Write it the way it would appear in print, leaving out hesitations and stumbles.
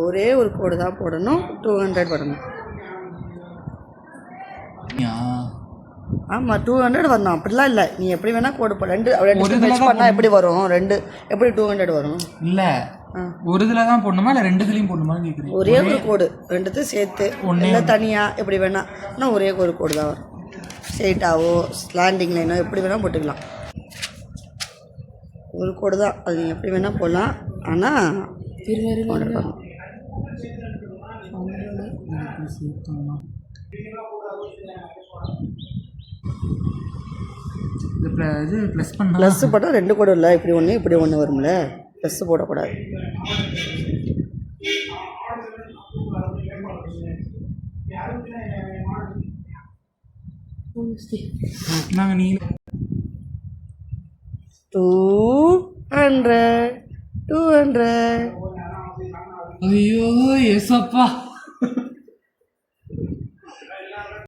ஒரே ஒரு கோடு தான் போடணும். 200 வரணும். ஆமாம் 200 வரணும். அப்படிலாம் இல்லை, நீ எப்படி வேணால் கோடு போட. ரெண்டு மெச் பண்ணால் எப்படி வரும்? எப்படி 200 வரும்? இல்லை ஒரு இதில் தான் போடணுமா இல்லை ரெண்டு இதுலையும் போடணுமான்னு கேட்குறேன். ஒரே ஒரு கோடு, ரெண்டுத்தையும் சேர்த்து இல்லை தனியாக எப்படி வேணால். ஆனால் ஒரே ஒரு கோடு தான் வரும். ஸ்ட்ரெயிட்டாவோ ஸ்லாண்டிங் லைனோ எப்படி வேணால் போட்டுக்கலாம். ஒரு கோடு தான், அது நீங்கள் எப்படி வேணால் போடலாம். ஆனால் இது ப்ளஸ் போட்டால் ரெண்டு கோடு இல்லை, இப்படி ஒன்று இப்படி ஒன்று வரும்ல. ப்ளஸ் போடக்கூடாது. நாங்கள் நீ 200 ஐயோ ஏசப்பா